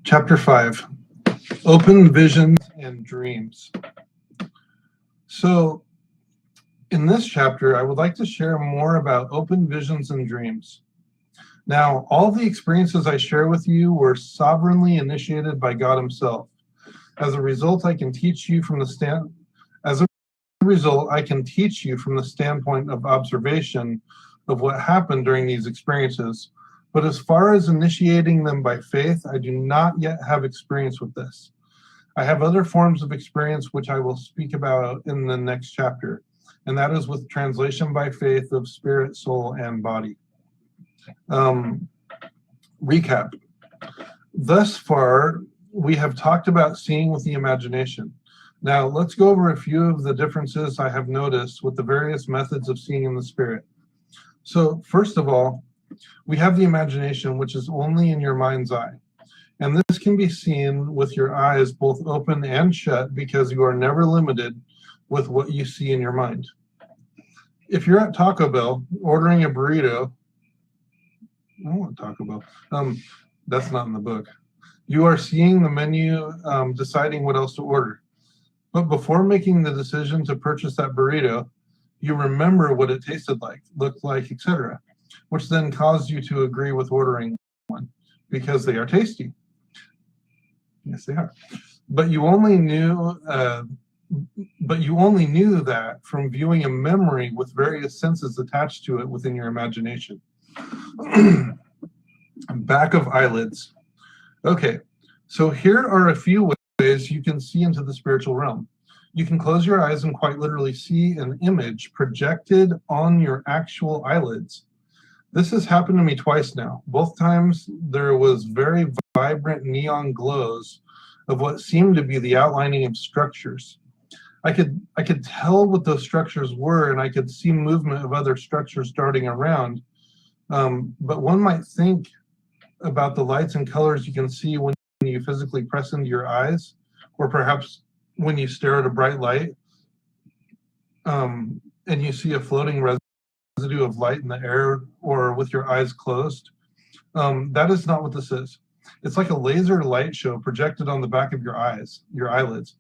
Chapter 5, Open Visions and Dreams. So, in this chapter, I would like to share more about open visions and dreams. Now, all the experiences I share with you were sovereignly initiated by God Himself. As a result, I can teach you from the standpoint of observation of what happened during these experiences. But as far as initiating them by faith, I do not yet have experience with this. I have other forms of experience which I will speak about in the next chapter, and that is with translation by faith of spirit, soul, and body. Recap. Thus far, we have talked about seeing with the imagination. Now, let's go over a few of the differences I have noticed with the various methods of seeing in the spirit. So, first of all, we have the imagination, which is only in your mind's eye. And this can be seen with your eyes both open and shut because you are never limited with what you see in your mind. If you're at Taco Bell ordering a burrito, I don't want Taco Bell. That's not in the book. You are seeing the menu, deciding what else to order. But before making the decision to purchase that burrito, you remember what it tasted like, looked like, etc., which then caused you to agree with ordering one because they are tasty. Yes, they are. But you only knew that from viewing a memory with various senses attached to it within your imagination. Back of eyelids. Okay, so here are a few ways you can see into the spiritual realm. You can close your eyes and quite literally see an image projected on your actual eyelids. This has happened to me twice now. Both times there was very vibrant neon glows of what seemed to be the outlining of structures. I could tell what those structures were, and I could see movement of other structures darting around. But one might think about the lights and colors you can see when you physically press into your eyes, or perhaps when you stare at a bright light, and you see a floating residue of light in the air or with your eyes closed. That is not what this is. It's like a laser light show projected on the back of your eyes, your eyelids.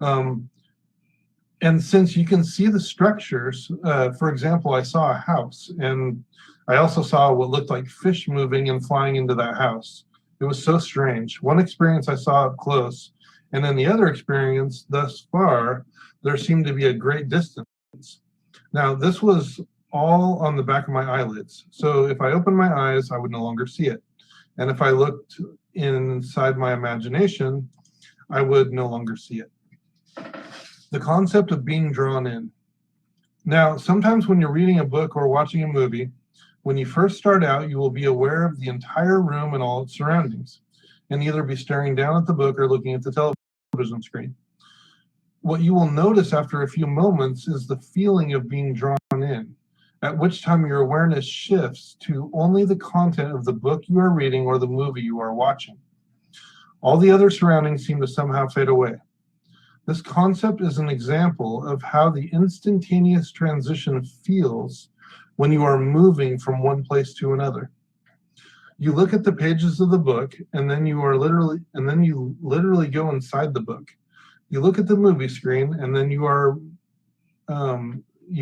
And since you can see the structures, for example, I saw a house, and I also saw what looked like fish moving and flying into that house. It was so strange. One experience I saw up close, and in the other experience thus far, there seemed to be a great distance. Now, this was all on the back of my eyelids. So if I opened my eyes, I would no longer see it. And if I looked inside my imagination, I would no longer see it. The concept of being drawn in. Now, sometimes when you're reading a book or watching a movie, when you first start out, you will be aware of the entire room and all its surroundings, and either be staring down at the book or looking at the television screen. What you will notice after a few moments is the feeling of being drawn in, at which time your awareness shifts to only the content of the book you are reading or the movie you are watching. All the other surroundings seem to somehow fade away. This concept is an example of how the instantaneous transition feels when you are moving from one place to another. You look at the pages of the book, and then you literally go inside the book. You look at the movie screen, and then you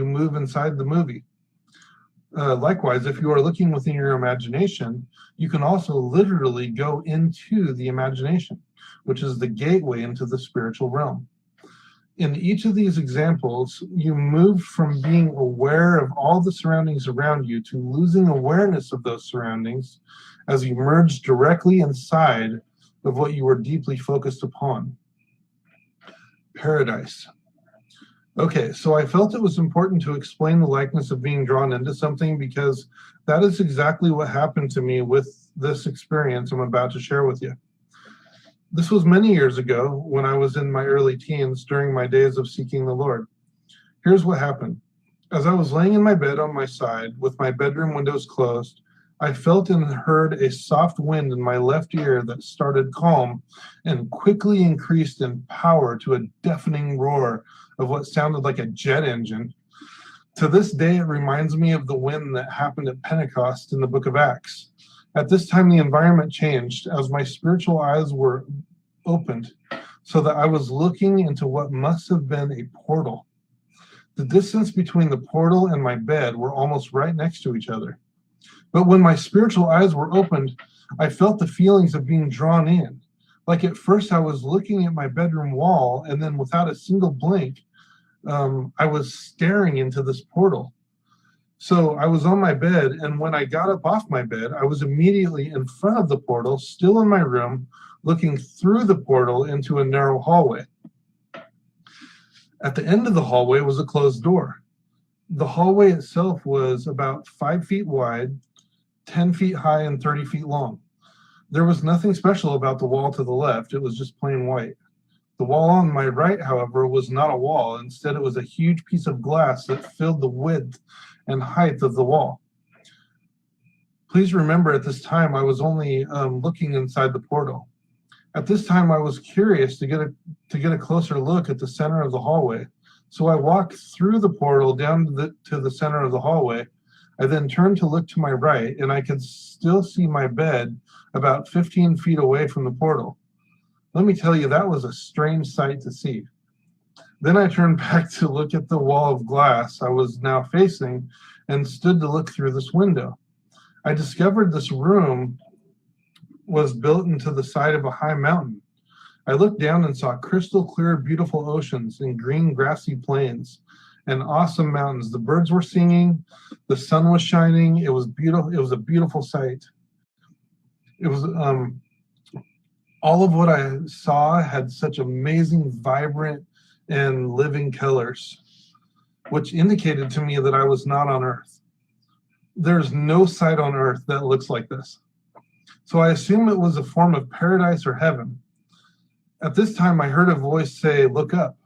move inside the movie. Likewise, if you are looking within your imagination, you can also literally go into the imagination, which is the gateway into the spiritual realm. In each of these examples, you move from being aware of all the surroundings around you to losing awareness of those surroundings as you merge directly inside of what you were deeply focused upon. Paradise. Okay, so I felt it was important to explain the likeness of being drawn into something because that is exactly what happened to me with this experience I'm about to share with you. This was many years ago when I was in my early teens during my days of seeking the Lord. Here's what happened. As I was laying in my bed on my side with my bedroom windows closed, I felt and heard a soft wind in my left ear that started calm and quickly increased in power to a deafening roar of what sounded like a jet engine. To this day, it reminds me of the wind that happened at Pentecost in the book of Acts. At this time, the environment changed as my spiritual eyes were opened so that I was looking into what must have been a portal. The distance between the portal and my bed were almost right next to each other. But when my spiritual eyes were opened, I felt the feelings of being drawn in. Like at first I was looking at my bedroom wall, and then without a single blink, I was staring into this portal. So I was on my bed, and when I got up off my bed, I was immediately in front of the portal, still in my room, looking through the portal into a narrow hallway. At the end of the hallway was a closed door. The hallway itself was about 5 feet wide, 10 feet high, and 30 feet long. There was nothing special about the wall to the left. It was just plain white. The wall on my right, however, was not a wall. Instead, it was a huge piece of glass that filled the width and height of the wall. Please remember, at this time, I was only looking inside the portal. At this time, I was curious to get a closer look at the center of the hallway. So I walked through the portal down to the center of the hallway. I then turned to look to my right, and I could still see my bed about 15 feet away from the portal. Let me tell you, that was a strange sight to see. Then I turned back to look at the wall of glass I was now facing and stood to look through this window. I discovered this room was built into the side of a high mountain. I looked down and saw crystal clear, beautiful oceans and green grassy plains and awesome mountains. The birds were singing, the sun was shining. It was beautiful. It was a beautiful sight. It was all of what I saw had such amazing, vibrant, and living colors, which indicated to me that I was not on Earth. There's no sight on Earth that looks like this. So I assume it was a form of paradise or heaven. At this time, I heard a voice say, "Look up."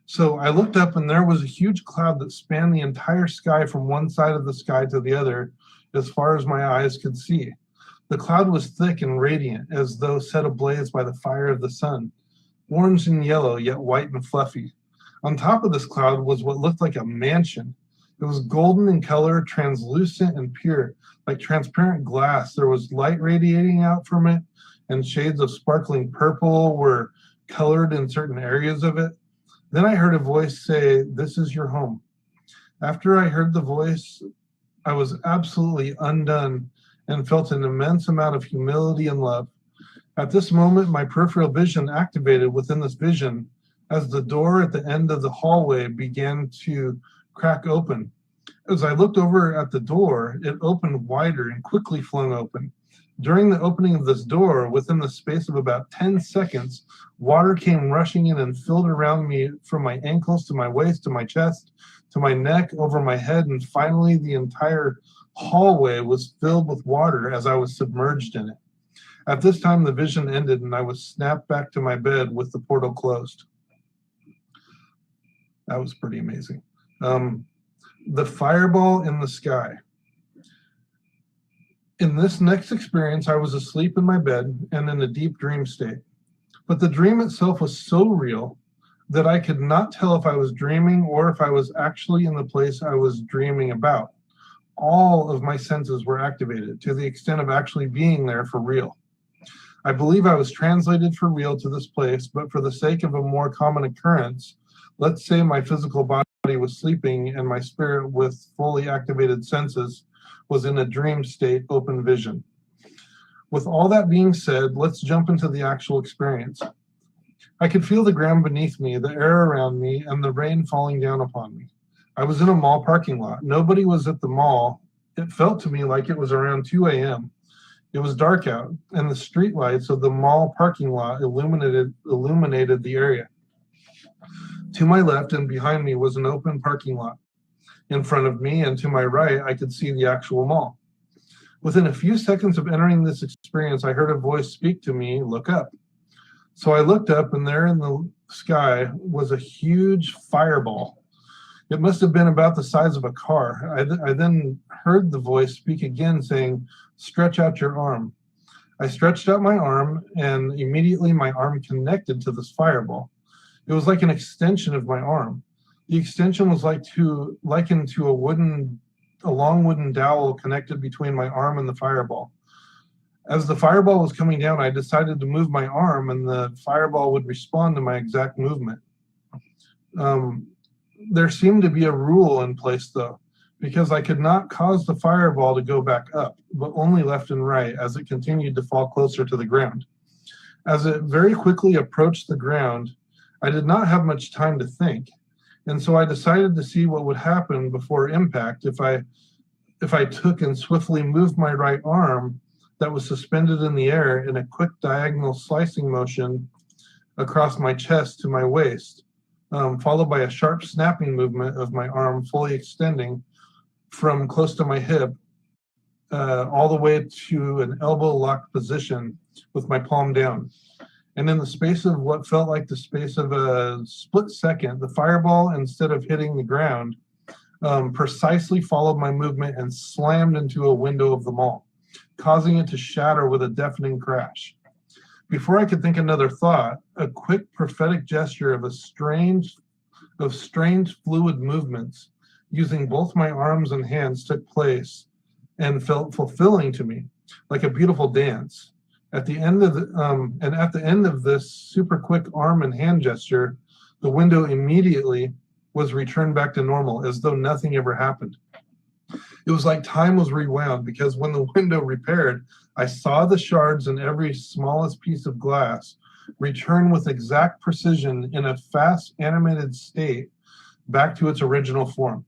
So I looked up, and there was a huge cloud that spanned the entire sky from one side of the sky to the other, as far as my eyes could see. The cloud was thick and radiant, as though set ablaze by the fire of the sun, orange and yellow, yet white and fluffy. On top of this cloud was what looked like a mansion. It was golden in color, translucent and pure, like transparent glass. There was light radiating out from it, and shades of sparkling purple were colored in certain areas of it. Then I heard a voice say, "This is your home." After I heard the voice, I was absolutely undone and felt an immense amount of humility and love. At this moment, my peripheral vision activated within this vision as the door at the end of the hallway began to crack open. As I looked over at the door, it opened wider and quickly flung open. During the opening of this door, within the space of about 10 seconds, water came rushing in and filled around me from my ankles to my waist, to my chest, to my neck, over my head, and finally the entire hallway was filled with water as I was submerged in it. At this time, the vision ended, and I was snapped back to my bed with the portal closed. That was pretty amazing. The fireball in the sky. In this next experience, I was asleep in my bed and in a deep dream state. But the dream itself was so real that I could not tell if I was dreaming or if I was actually in the place I was dreaming about. All of my senses were activated to the extent of actually being there for real. I believe I was translated for real to this place, but for the sake of a more common occurrence, let's say my physical body was sleeping and my spirit with fully activated senses was in a dream state, open vision. With all that being said, let's jump into the actual experience. I could feel the ground beneath me, the air around me, and the rain falling down upon me. I was in a mall parking lot. Nobody was at the mall. It felt to me like it was around 2 a.m. It was dark out, and the streetlights of the mall parking lot illuminated the area. To my left and behind me was an open parking lot. In front of me and to my right, I could see the actual mall. Within a few seconds of entering this experience, I heard a voice speak to me, "Look up." So I looked up, and there in the sky was a huge fireball. It must have been about the size of a car. I then heard the voice speak again, saying, "Stretch out your arm." I stretched out my arm, and immediately my arm connected to this fireball. It was like an extension of my arm. The extension was likened to a long wooden dowel connected between my arm and the fireball. As the fireball was coming down, I decided to move my arm, and the fireball would respond to my exact movement. There seemed to be a rule in place, though, because I could not cause the fireball to go back up, but only left and right as it continued to fall closer to the ground. As it very quickly approached the ground, I did not have much time to think, and so I decided to see what would happen before impact if I took and swiftly moved my right arm that was suspended in the air in a quick diagonal slicing motion across my chest to my waist, followed by a sharp snapping movement of my arm fully extending from close to my hip all the way to an elbow locked position with my palm down. And in the space of what felt like the space of a split second, the fireball, instead of hitting the ground, precisely followed my movement and slammed into a window of the mall, causing it to shatter with a deafening crash. Before I could think another thought, a quick prophetic gesture of strange fluid movements using both my arms and hands took place and felt fulfilling to me, like a beautiful dance. At the end of this super quick arm and hand gesture, the window immediately was returned back to normal, as though nothing ever happened. It was like time was rewound, because when the window repaired, I saw the shards in every smallest piece of glass return with exact precision in a fast animated state back to its original form.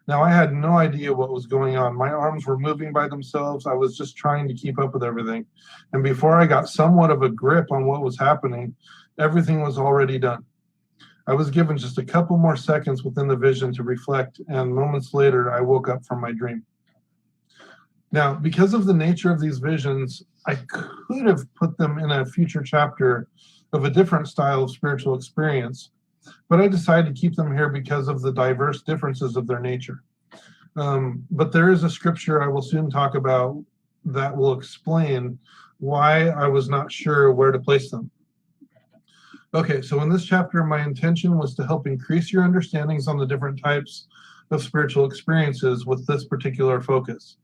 Now, I had no idea what was going on. My arms were moving by themselves. I was just trying to keep up with everything. And before I got somewhat of a grip on what was happening, everything was already done. I was given just a couple more seconds within the vision to reflect, and moments later, I woke up from my dream. Now, because of the nature of these visions, I could have put them in a future chapter of a different style of spiritual experience, but I decided to keep them here because of the diverse differences of their nature. But there is a scripture I will soon talk about that will explain why I was not sure where to place them. Okay, so in this chapter, my intention was to help increase your understandings on the different types of spiritual experiences with this particular focus.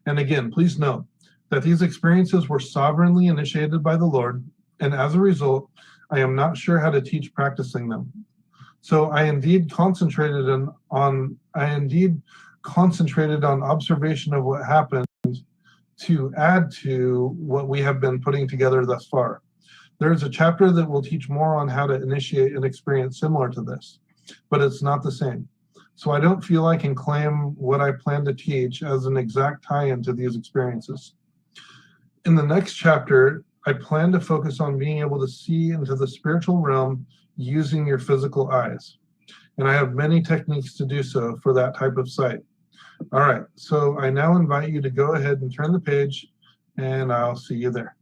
And again, please note that these experiences were sovereignly initiated by the Lord, and as a result, I am not sure how to teach practicing them. So I indeed concentrated on observation of what happened to add to what we have been putting together thus far. There is a chapter that will teach more on how to initiate an experience similar to this, but it's not the same. So I don't feel I can claim what I plan to teach as an exact tie-in to these experiences. In the next chapter, I plan to focus on being able to see into the spiritual realm using your physical eyes. And I have many techniques to do so for that type of sight. All right, so I now invite you to go ahead and turn the page, and I'll see you there.